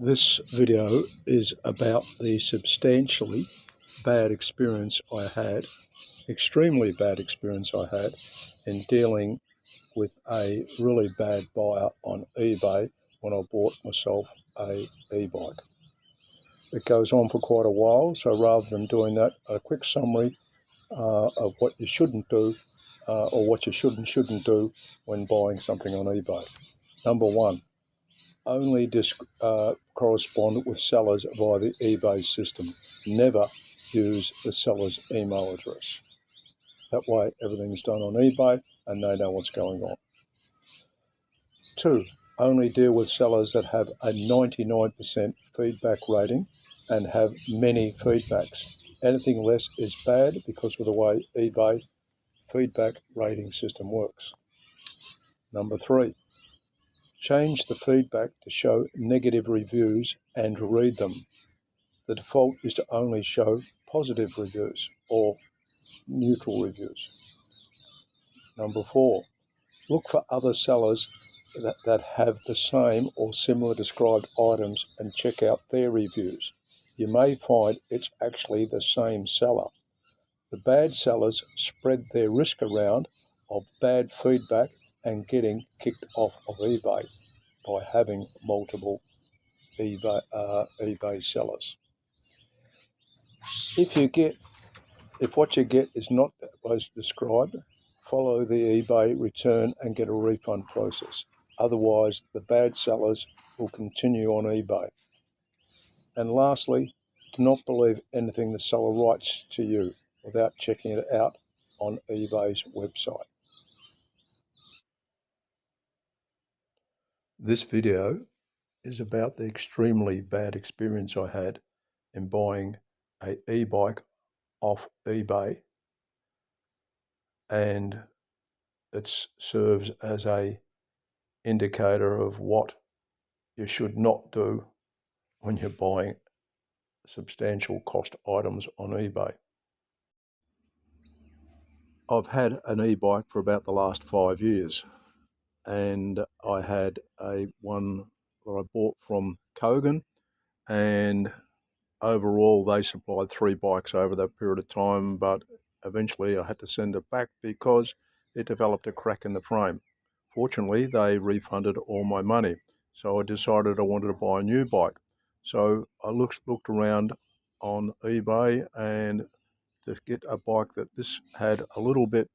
This video is about the substantially bad experience I had, extremely bad experience I had in dealing with a really bad buyer on eBay when I bought myself a e-bike. It goes on for quite a while, so rather than doing that, a quick summary of what you shouldn't do or what you should and shouldn't do when buying something on eBay. Number one, only correspond with sellers via the eBay system. Never use the seller's email address. That way everything's done on eBay and they know what's going on. 2, only deal with sellers that have a 99% feedback rating and have many feedbacks. Anything less is bad because of the way eBay feedback rating system works. Number 3, change the feedback to show negative reviews and read them. The default is to only show positive reviews or neutral reviews. Number 4, look for other sellers that have the same or similar described items and check out their reviews. You may find it's actually the same seller. The bad sellers spread their risk around of bad feedback and getting kicked off of eBay by having multiple eBay sellers. If what you get is not as described, follow the eBay return and get a refund process. Otherwise, the bad sellers will continue on eBay. And lastly, do not believe anything the seller writes to you without checking it out on eBay's website. This video is about the extremely bad experience I had in buying an e-bike off eBay, and it serves as a indicator of what you should not do when you're buying substantial cost items on eBay. I've had an e-bike for about the last 5 years, and I had one that I bought from Kogan, and overall they supplied 3 bikes over that period of time, but eventually I had to send it back because it developed a crack in the frame. Fortunately, they refunded all my money, so I decided I wanted to buy a new bike. So I looked around on eBay and to get a bike that this had a little bit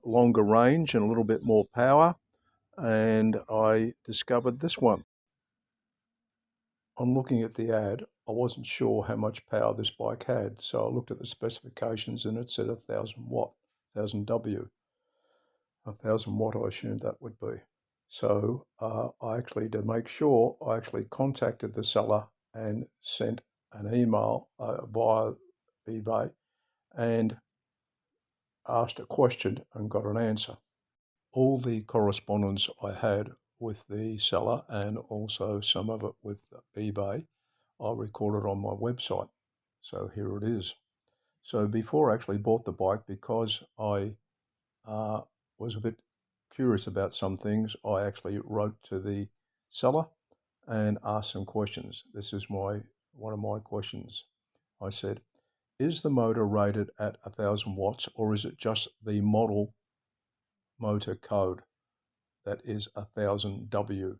longer range and a little bit more power, and I discovered this one. On looking at the ad, I wasn't sure how much power this bike had, so I looked at the specifications and it said 1000 watt, 1000 W. 1000 watt I assumed that would be. So to make sure, I actually contacted the seller and sent an email via eBay and asked a question and got an answer. All the correspondence I had with the seller and also some of it with eBay, I recorded on my website. So here it is. So before I actually bought the bike, because I was a bit curious about some things, I actually wrote to the seller and asked some questions. This is one of my questions. I said, is the motor rated at 1000 watts or is it just the model motor code that is 1000 W?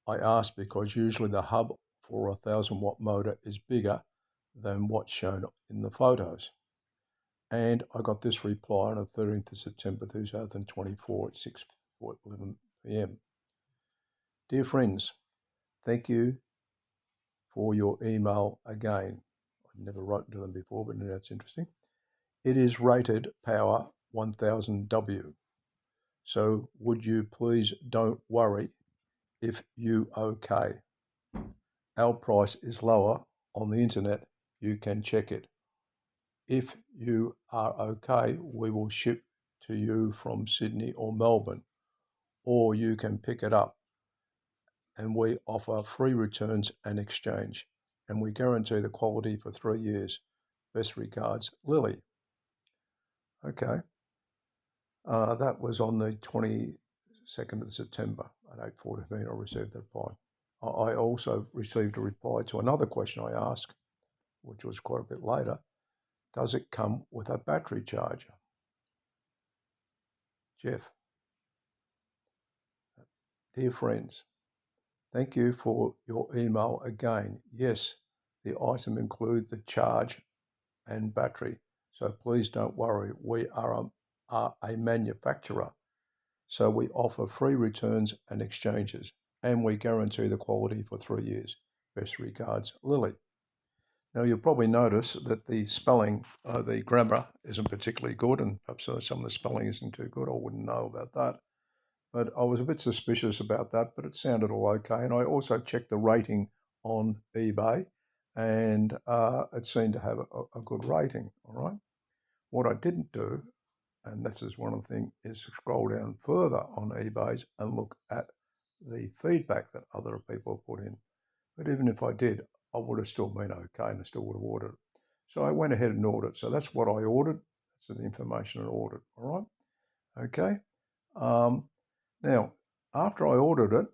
I asked because usually the hub for a 1000 watt motor is bigger than what's shown in the photos. And I got this reply on the 13th of September 2024 at 6:11 p.m. Dear friends, thank you for your email again. I've never written to them before, but now that's interesting. It is rated power 1000 W. So would you please don't worry if you okay. Our price is lower on the internet. You can check it. If you are okay, we will ship to you from Sydney or Melbourne, or you can pick it up, and we offer free returns and exchange, and we guarantee the quality for 3 years. Best regards, Lily. Okay, that was on the 22nd of September at 8:14. I received that reply. I also received a reply to another question I asked, which was quite a bit later. Does it come with a battery charger? Jeff, dear friends, thank you for your email again. Yes, the item includes the charge and battery, so please don't worry. We are a manufacturer, so we offer free returns and exchanges, and we guarantee the quality for 3 years. Best regards, Lily. Now, you'll probably notice that the spelling, the grammar isn't particularly good, and perhaps some of the spelling isn't too good. I wouldn't know about that. But I was a bit suspicious about that, but it sounded all okay. And I also checked the rating on eBay, and it seemed to have a good rating, all right? What I didn't do, and this is one of the things, is scroll down further on eBay's and look at the feedback that other people put in. But even if I did, I would have still been okay and I still would have ordered it. So I went ahead and ordered. So that's what I ordered. That's the information I ordered. All right. Okay. Now, after I ordered it,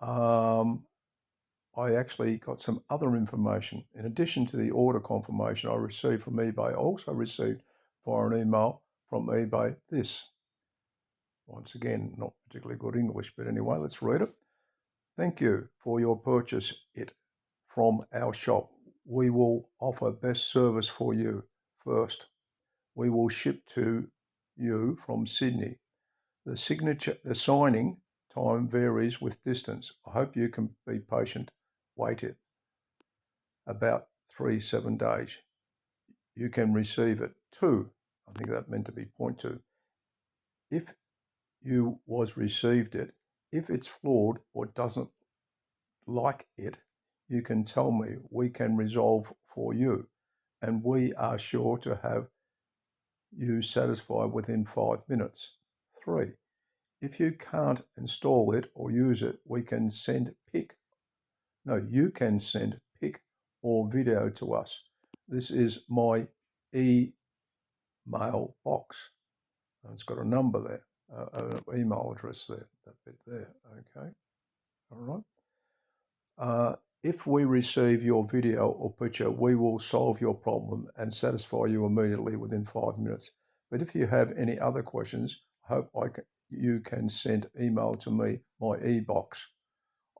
I actually got some other information. In addition to the order confirmation I received from eBay, I also received via an email from eBay this. Once again, not particularly good English, but anyway, let's read it. Thank you for your purchase from our shop. We will offer best service for you. First, we will ship to you from Sydney. The signing time varies with distance. I hope you can be patient. Wait it about 7 days. You can receive it. 2, I think that meant to be point 2. If you was received it, if it's flawed or doesn't like it, you can tell me. We can resolve for you, and we are sure to have you satisfied within 5 minutes. 3, if you can't install it or use it, you can send pic or video to us. This is my email box. It's got a number there, an email address there, that bit there, okay, all right. If we receive your video or picture, we will solve your problem and satisfy you immediately within 5 minutes. But if you have any other questions, I hope you can send email to me, my e-box.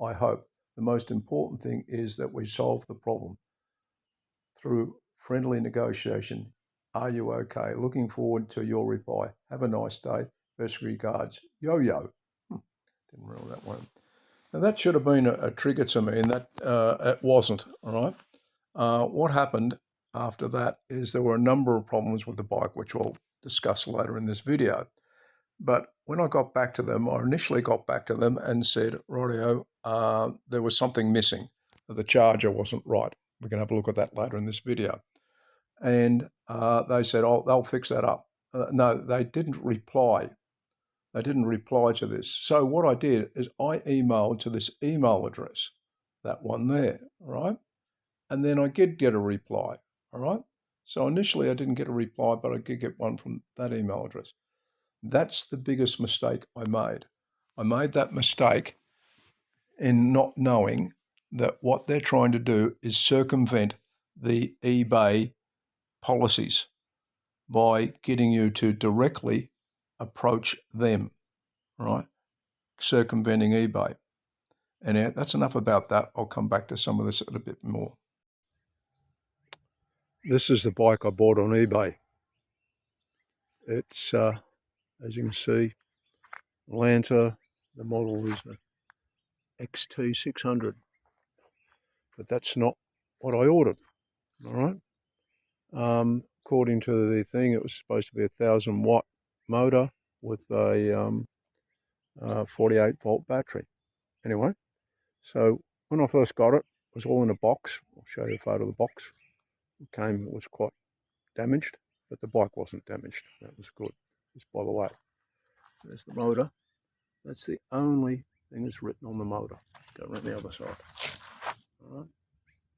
I hope. The most important thing is that we solve the problem through friendly negotiation. Are you okay? Looking forward to your reply. Have a nice day. Best regards, Yo-Yo. Didn't roll that one. Now that should have been a trigger to me, and that it wasn't, all right? What happened after that is there were a number of problems with the bike, which we'll discuss later in this video. But when I got back to them, I initially got back to them and said, rightio, there was something missing. The charger wasn't right. We can have a look at that later in this video. And they said, oh, they'll fix that up. No, they didn't reply. They didn't reply to this. So what I did is I emailed to this email address, that one there, right? And then I did get a reply, all right? So initially I didn't get a reply, but I did get one from that email address. That's the biggest mistake I made. I made that mistake in not knowing that what they're trying to do is circumvent the eBay policies by getting you to directly approach them, right? Circumventing eBay. And that's enough about that. I'll come back to some of this a bit more. This is the bike I bought on eBay. It's, as you can see, Lanta. The model is the XT600. But that's not what I ordered, all right? According to the thing, it was supposed to be a 1,000-watt motor with a 48-volt battery. Anyway, so when I first got it, it was all in a box. I'll show you a photo of the box. It was quite damaged, but the bike wasn't damaged. That was good. Just by the way, there's the motor. That's the only thing that's written on the motor. Go around the other side. All right.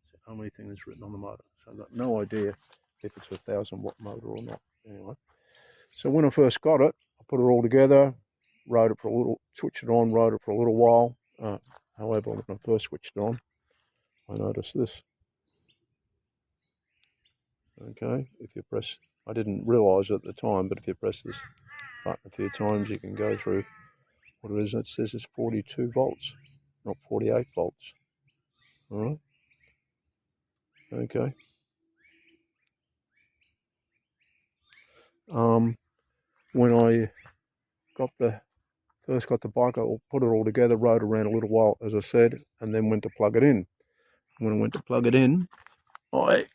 It's the only thing that's written on the motor. So I've got no idea if it's a 1,000-watt motor or not. Anyway, so when I first got it, I put it all together, rode it for a little, switched it on, rode it for a little while. However, when I first switched it on, I noticed this. Okay, if you press, I didn't realise at the time, but if you press this button a few times, you can go through what it is. It says it's 42 volts, not 48 volts. All right. Okay. When I first got the bike, I put it all together, rode around a little while, as I said, and then went to plug it in. When I went to plug it in, I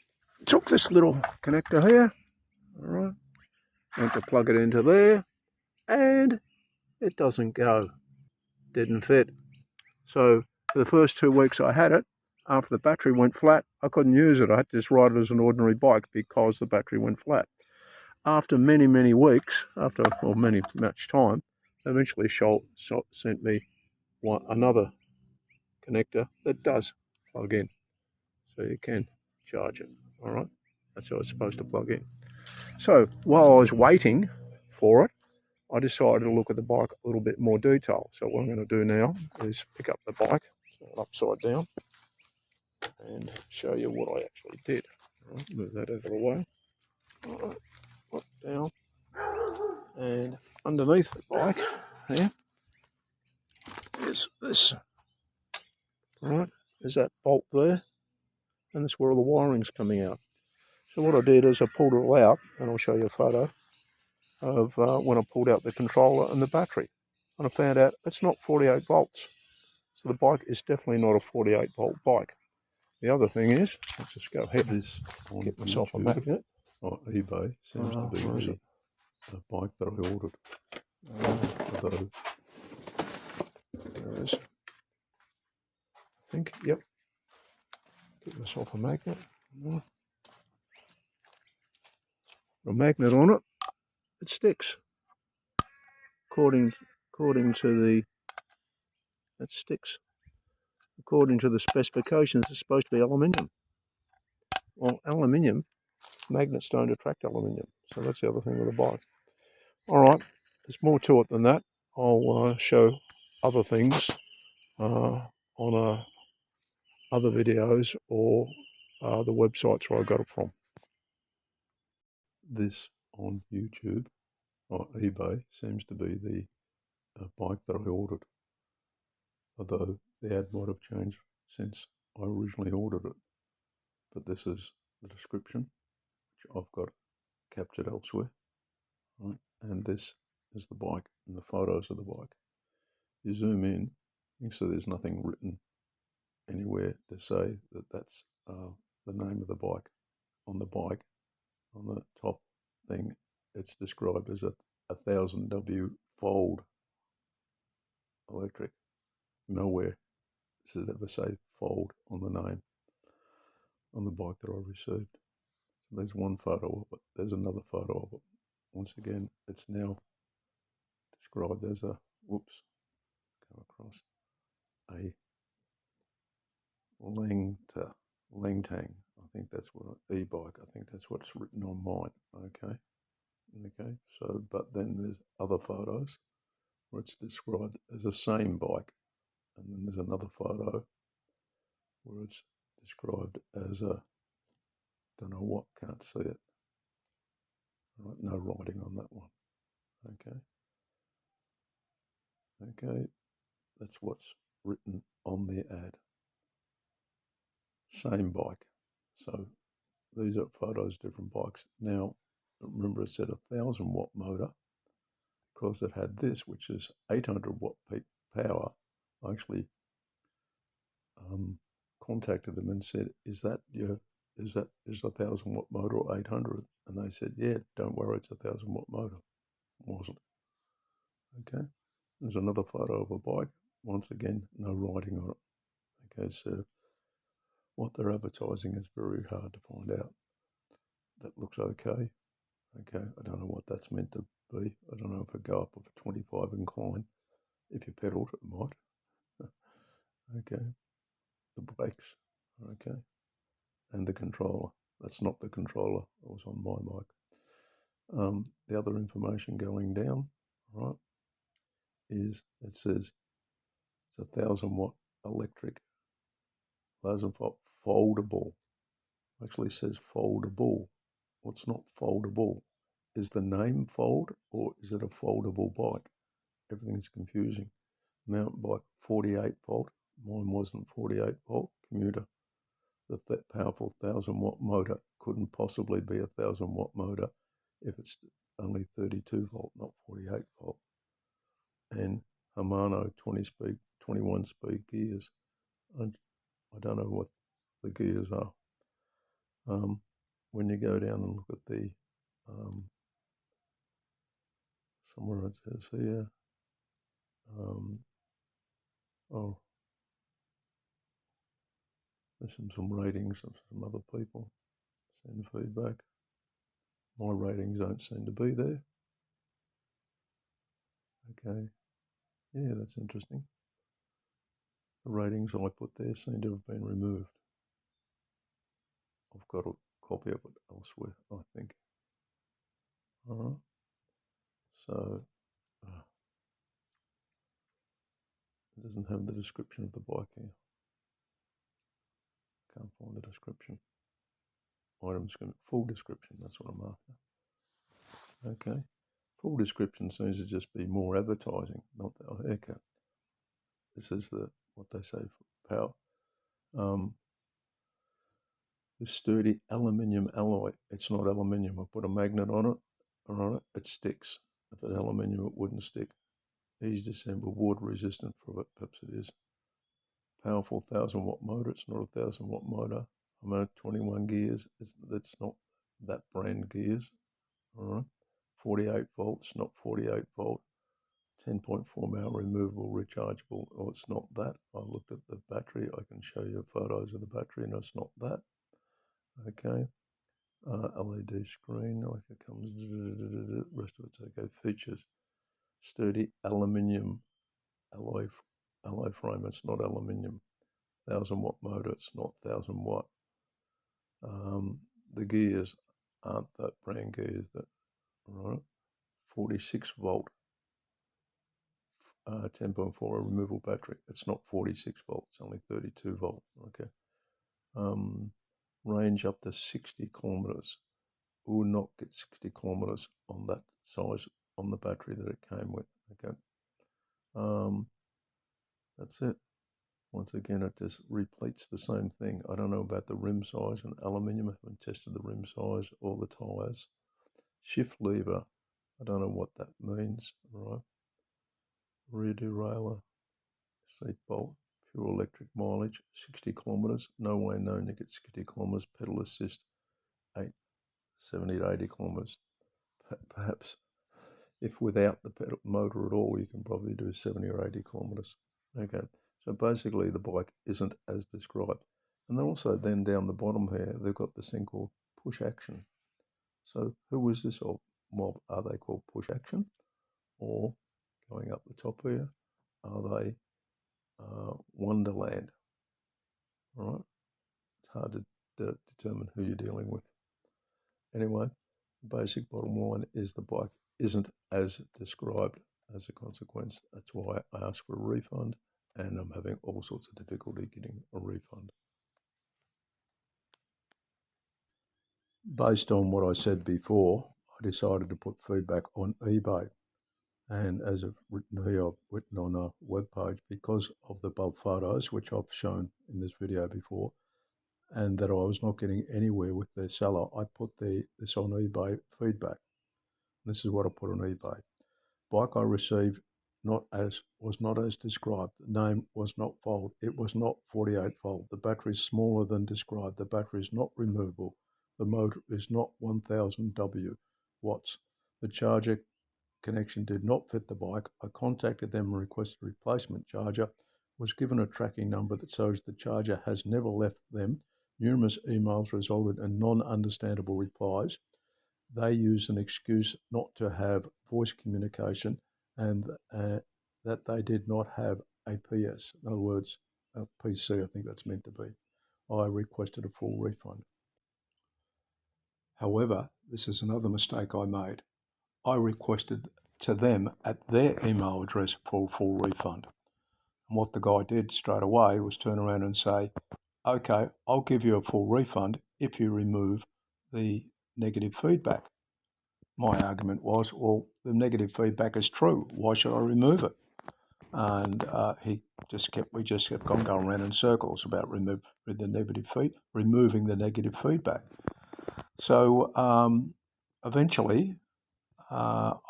took this little connector here, all right, went to plug it into there, and it doesn't go. Didn't fit. So for the first 2 weeks I had it, after the battery went flat, I couldn't use it. I had to just ride it as an ordinary bike because the battery went flat. After many, many weeks, much time, they eventually sent me another connector that does plug in. So you can charge it, all right? That's how it's supposed to plug in. So while I was waiting for it, I decided to look at the bike a little bit more detail. So what I'm going to do now is pick up the bike, upside down, and show you what I actually did. All right, move that out of the way. All right, up, down, and underneath the bike here is this. All right, there's that bolt there, and that's where all the wiring's coming out. So what I did is I pulled it all out, and I'll show you a photo of when I pulled out the controller and the battery. And I found out it's not 48 volts. So the bike is definitely not a 48 volt bike. The other thing is, let's just go ahead and get myself a magnet. Oh, eBay seems to be the bike that I ordered. Although, there it is. I think, yep. Get myself a magnet. A magnet on it. It sticks. According to the, it sticks. According to the specifications, it's supposed to be aluminium. Well, aluminium, magnets don't attract aluminium. So that's the other thing with the bike. All right, there's more to it than that. I'll show other things on other videos or the websites where I got it from. This on YouTube or eBay seems to be the bike that I ordered, although the ad might have changed since I originally ordered it. But this is the description, which I've got captured elsewhere, right? And this is the bike and the photos of the bike. You zoom in, you see there's nothing written anywhere to say that that's the name of the bike. On the bike, on the top thing, it's described as a 1000W fold electric. Nowhere does it ever say fold on the name on the bike that I received. So there's one photo of it. There's another photo of it. Once again, it's now described as a, whoops, go across, a Langtang. I think that's what e-bike. I think that's what's written on mine. Okay. So, but then there's other photos where it's described as the same bike, and then there's another photo where it's described as a, don't know what, can't see it. Right, no writing on that one. Okay. That's what's written on the ad. Same bike. So these are photos, different bikes. Now, remember it said 1000-watt motor because it had this, which is 800-watt peak power. I actually contacted them and said, is a 1000-watt motor or 800? And they said, yeah, don't worry, it's a 1000-watt motor. It wasn't. Okay. There's another photo of a bike. Once again, no writing on it. Okay, so what they're advertising is very hard to find out. That looks okay. Okay, I don't know what that's meant to be. I don't know if it go up of a 25 incline. If you pedaled, it might. Okay, the brakes. Okay, and the controller. That's not the controller. It was on my bike. The other information going down, right, is it says it's a 1000-watt electric 1000-watt foldable. Actually says foldable. What's not foldable? Is the name fold or is it a foldable bike? Everything's confusing. Mountain bike 48 volt. Mine wasn't 48 volt. Commuter. That powerful 1000-watt motor couldn't possibly be a 1000-watt motor if it's only 32 volt, not 48 volt. And Shimano 21 speed gears. I don't know what the gears are. When you go down and look at the somewhere it says here, oh, there's some ratings of some other people. Send feedback. My ratings don't seem to be there. Okay, yeah, that's interesting. The ratings I put there seem to have been removed. I've got a copy of it elsewhere, I think. All right. So it doesn't have the description of the bike here. Can't find the description. Items, full description, that's what I'm after. Okay. Full description seems to just be more advertising, not the haircut. This is what they say for power. The sturdy aluminium alloy. It's not aluminium. I put a magnet on it, it sticks. If it's aluminium, it wouldn't stick. Easy to assemble, water resistant for it, perhaps it is. Powerful 1000-watt motor. It's not a 1000-watt motor. I'm at 21 gears. That's not that brand gears. All right. 48 volts, not 48 volt. 10.4 mile removable, rechargeable. Oh, it's not that. I looked at the battery. I can show you photos of the battery, and it's not that. Okay. LED screen, like it comes, rest of it's okay. Features, sturdy aluminium alloy frame, it's not aluminium. 1000-watt motor, it's not 1000-watt. The gears aren't that brand gears, right? 46 volt, 10.4 removable battery. It's not 46 volts, it's only 32 volt. Okay. Range up to 60 kilometers. Will not get 60 kilometers on that size on the battery that it came with. Okay. That's it. Once again, it just repeats the same thing. I don't know about the rim size and aluminium. I haven't tested the rim size or the tires. Shift lever. I don't know what that means. Right. Rear derailleur. Seat bolt. Pure electric mileage. 60 kilometers. No way known to get 60 kilometers. Pedal assist. 70 to 80 kilometers. Perhaps if without the pedal motor at all, you can probably do 70 or 80 kilometers. Okay, so basically the bike isn't as described. And then also then down the bottom here, they've got this thing called push action. So who is this mob? Are they called push action? Or going up the top here, are they Wonderland? All right, it's hard to determine who you're dealing with. Anyway, the basic bottom line is the bike isn't as described. As a consequence, that's why I asked for a refund, and I'm having all sorts of difficulty getting a refund. Based on what I said before, I decided to put feedback on eBay. And as I've written here, I've written on a web page because of the above photos, which I've shown in this video before, and that I was not getting anywhere with their seller. I put this on eBay feedback. This is what I put on eBay. Bike I received was not as described. The name was not fold. It was not 48 volt. The battery is smaller than described. The battery is not removable. The motor is not 1000 watts. The charger connection did not fit the bike. I contacted them and requested a replacement charger. Was given a tracking number that shows the charger has never left them. Numerous emails resulted in non-understandable replies. They use an excuse not to have voice communication and that they did not have a PS, in other words, a PC, I think that's meant to be. I requested a full refund. However, this is another mistake I made. I requested to them at their email address for a full refund. And what the guy did straight away was turn around and say, okay, I'll give you a full refund if you remove the negative feedback. My argument was, well, the negative feedback is true. Why should I remove it? And we just kept going around in circles about removing the negative feedback. So eventually, I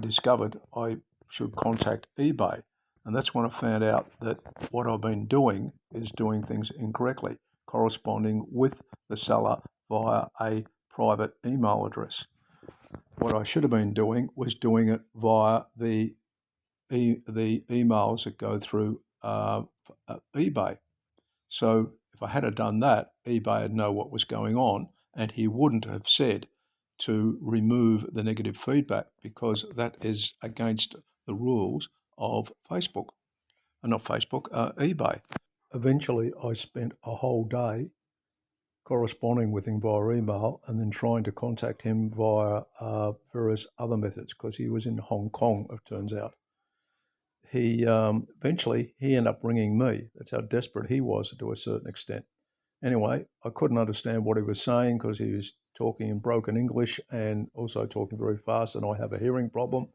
discovered I should contact eBay, and that's when I found out that what I've been doing is doing things incorrectly, corresponding with the seller via a private email address. What I should have been doing was doing it via the emails that go through eBay. So if I had done that, eBay would know what was going on, and he wouldn't have said to remove the negative feedback, because that is against the rules of Facebook, eBay. Eventually, I spent a whole day corresponding with him via email and then trying to contact him via various other methods, because he was in Hong Kong, it turns out. He eventually ended up ringing me. That's how desperate he was to a certain extent. Anyway, I couldn't understand what he was saying because he was talking in broken English and also talking very fast, and I have a hearing problem.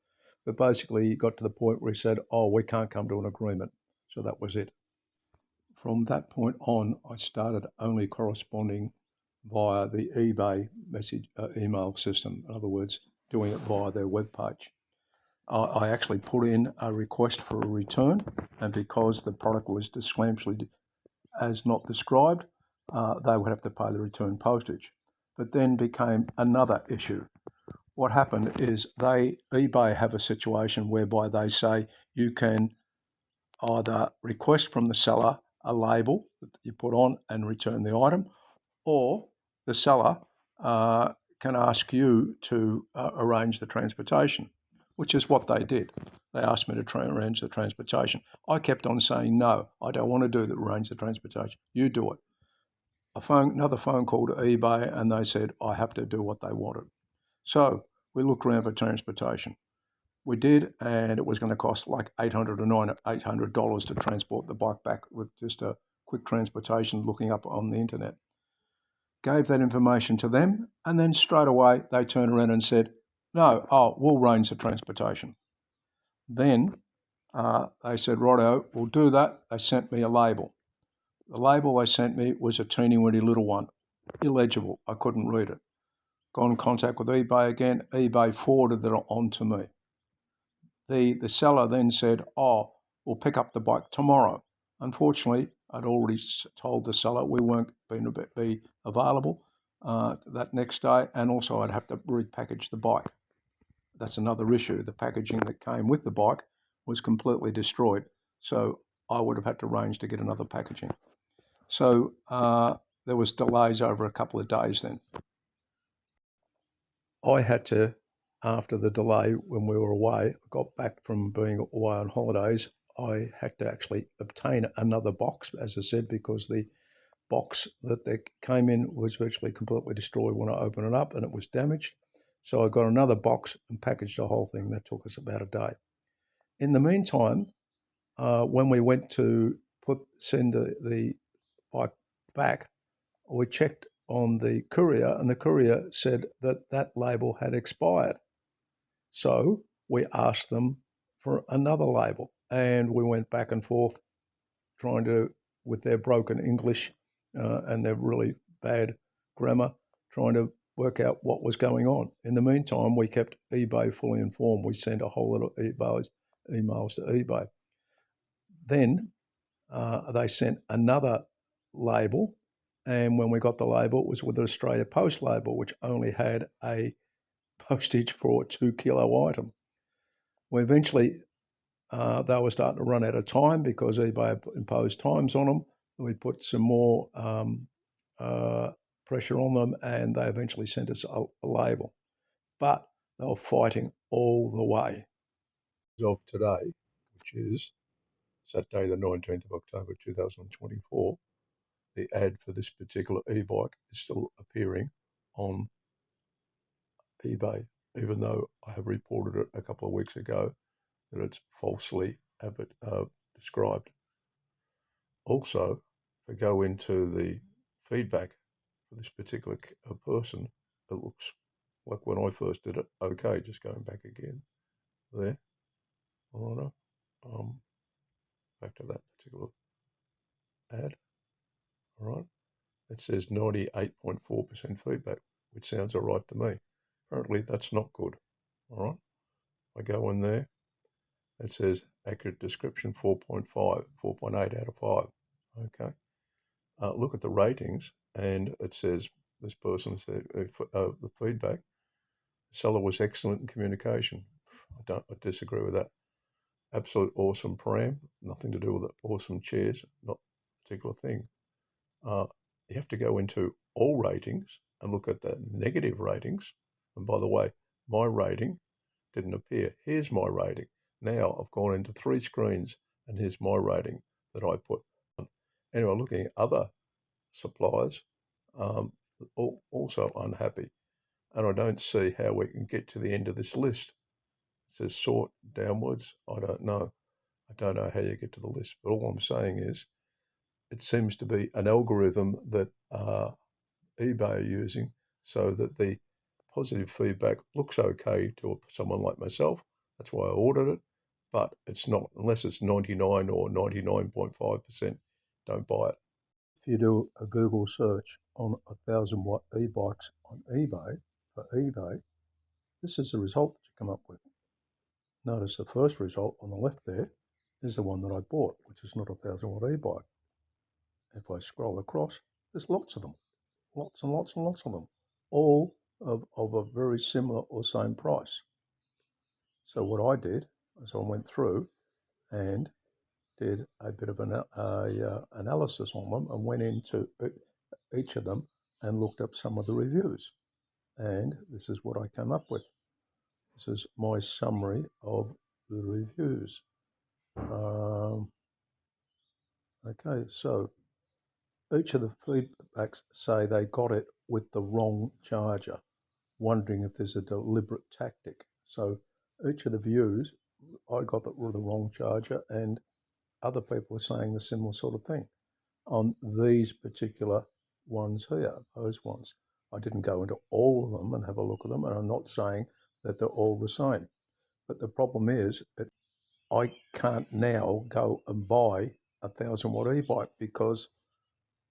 But basically, he got to the point where he said, oh, we can't come to an agreement. So that was it. From that point on, I started only corresponding via the eBay email system. In other words, doing it via their webpage. I actually put in a request for a return, and because the product was disclaimedly as not described, they would have to pay the return postage. But then became another issue. What happened is eBay have a situation whereby they say you can either request from the seller a label that you put on and return the item, or the seller can ask you to arrange the transportation, which is what they did. They asked me to arrange the transportation. I kept on saying, no, I don't want to arrange the transportation. You do it. Another phone call to eBay, and they said I have to do what they wanted. So we looked around for transportation. We did, and it was going to cost like $800 to transport the bike back with just a quick transportation looking up on the internet. Gave that information to them, and then straight away they turned around and said, no, we'll arrange the transportation. Then they said, righto, we'll do that. They sent me a label. The label they sent me was a teeny-weeny little one, illegible. I couldn't read it. Got in contact with eBay again. eBay forwarded it on to me. The seller then said, we'll pick up the bike tomorrow. Unfortunately, I'd already told the seller we weren't going to be available that next day, and also I'd have to repackage the bike. That's another issue. The packaging that came with the bike was completely destroyed, so I would have had to arrange to get another packaging. So there was delays over a couple of days then. I had to, after the delay when we were away, got back from being away on holidays, I had to actually obtain another box, as I said, because the box that they came in was virtually completely destroyed when I opened it up, and it was damaged. So I got another box and packaged the whole thing. That took us about a day. In the meantime, when we went to send the bike back, we checked on the courier, and the courier said that label had expired. So we asked them for another label, and we went back and forth trying to, with their broken English and their really bad grammar, trying to work out what was going on. In the meantime, we kept eBay fully informed. We sent a whole lot of emails to eBay. Then they sent another label, and when we got the label, it was with the Australia Post label, which only had a postage for a 2 kilo item. We eventually, they were starting to run out of time because eBay imposed times on them. We put some more pressure on them, and they eventually sent us a label. But they were fighting all the way. Of today, which is Saturday the 19th of October 2024, the ad for this particular e-bike is still appearing on eBay, even though I have reported it a couple of weeks ago that it's falsely described. Also, if I go into the feedback for this particular person, it looks like when I first did it. Okay, just going back again there. All right, back to that particular ad. All right, it says 98.4% feedback, which sounds all right to me. Apparently, that's not good. All right, I go in there. It says accurate description 4.5, 4.8 out of 5. Okay. Look at the ratings, and it says this person said the feedback. The seller was excellent in communication. I disagree with that. Absolute awesome pram. Nothing to do with it. Awesome chairs. Not a particular thing. You have to go into all ratings and look at the negative ratings. And by the way, my rating didn't appear. Here's my rating. Now I've gone into 3 screens, and here's my rating that I put. Anyway, looking at other suppliers, also unhappy, and I don't see how we can get to the end of this list. It says sort downwards. I don't know. I don't know how you get to the list, but all I'm saying is it seems to be an algorithm that eBay are using so that the positive feedback looks okay to someone like myself. That's why I ordered it, but it's not, unless it's 99 or 99.5%, don't buy it. If you do a Google search on 1000-watt e-bikes on eBay, for eBay, this is the result that you come up with. Notice the first result on the left there is the one that I bought, which is not a 1000-watt e-bike. If I scroll across, there's lots of them, lots and lots and lots of them, all of a very similar or same price. So what I did is I went through and did a bit of an analysis on them and went into each of them and looked up some of the reviews. And this is what I came up with. This is my summary of the reviews. Okay, so each of the feedbacks say they got it with the wrong charger, wondering if there's a deliberate tactic. So each of the views, I got it with the wrong charger, and other people are saying the similar sort of thing on these particular ones here, those ones. I didn't go into all of them and have a look at them, and I'm not saying that they're all the same. But the problem is that I can't now go and buy a 1000-watt e-bike because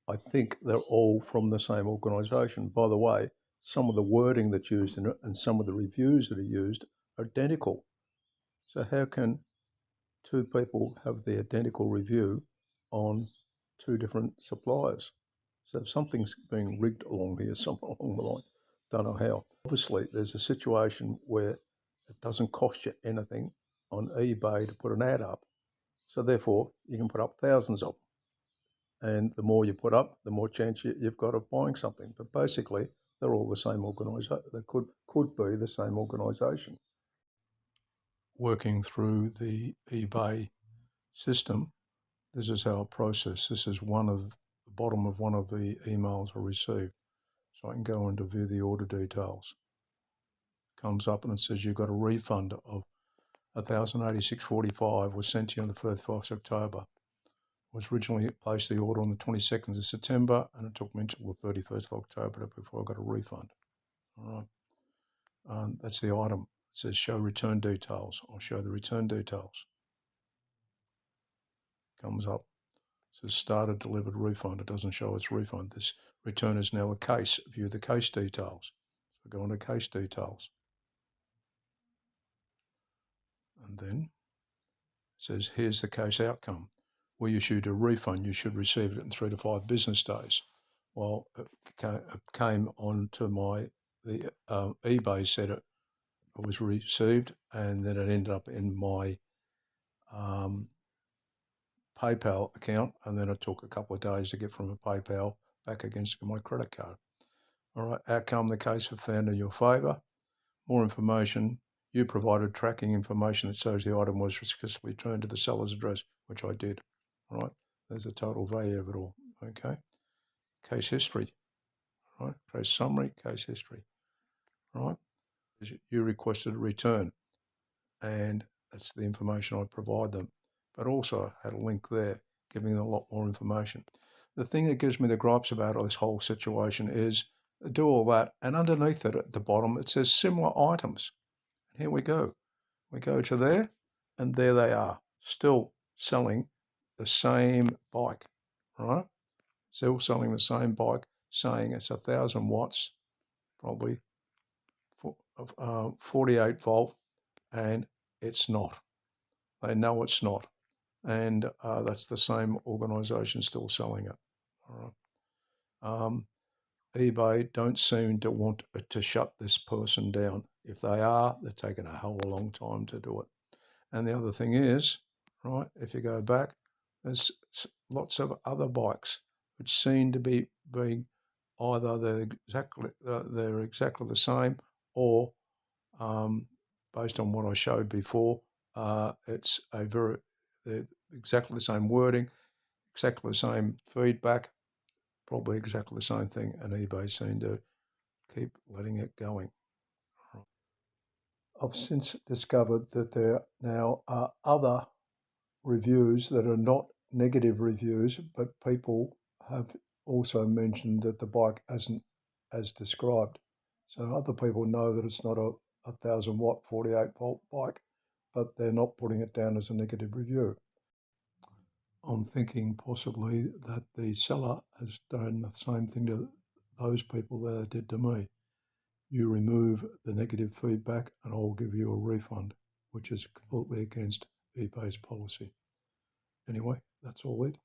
I think they're all from the same organisation. By the way, some of the wording that's used in it and some of the reviews that are used are identical. So how can 2 people have the identical review on 2 different suppliers? So something's being rigged along here, somewhere along the line. Don't know how. Obviously, there's a situation where it doesn't cost you anything on eBay to put an ad up. So therefore, you can put up thousands of them. And the more you put up, the more chance you've got of buying something. But basically, they're all the same organisation. They could be the same organisation. Working through the eBay system, this is our process. This is one of the bottom of one of the emails I received. So I can go in to view the order details. Comes up and it says you've got a refund of $1,086.45 was sent to you on the 1st of October. Was originally placed the order on the 22nd of September, and it took me until the 31st of October before I got a refund. All right, that's the item. It says show return details. I'll show the return details. Comes up. It says started delivered refund. It doesn't show its refund. This return is now a case. View the case details. So go into case details. And then it says here's the case outcome. We issued a refund. You should receive it in 3 to 5 business days. Well, it came onto the eBay said it was received, and then it ended up in my PayPal account, and then it took a couple of days to get from a PayPal back against my credit card. All right, outcome, the case was found in your favour. More information, you provided tracking information that shows the item was successfully returned to the seller's address, which I did. All right, there's the total value of it all. Okay, case history. All right, case summary, case history. All right, you requested a return, and that's the information I provide them. but also had a link there giving a lot more information. The thing that gives me the gripes about this whole situation is do all that, and underneath it at the bottom it says similar items. Here we go. We go to there, and there they are, still selling the same bike, right? Still selling the same bike, saying it's 1,000 watts, probably 48 volt, and it's not. They know it's not, and that's the same organisation still selling it. All right. eBay don't seem to want to shut this person down. If they are, they're taking a hell of a long time to do it. And the other thing is, right, if you go back, there's lots of other bikes which seem to be being either they're exactly the same, or based on what I showed before, it's they're exactly the same wording, exactly the same feedback, probably exactly the same thing, and eBay seem to keep letting it going. I've since discovered that there now are other reviews that are not negative reviews, but people have also mentioned that the bike isn't as described. So other people know that it's not a 1,000 watt 48 volt bike, but they're not putting it down as a negative review. I'm thinking possibly that the seller has done the same thing to those people that it did to me. You remove the negative feedback and I'll give you a refund, which is completely against eBay's policy. Anyway, that's all it.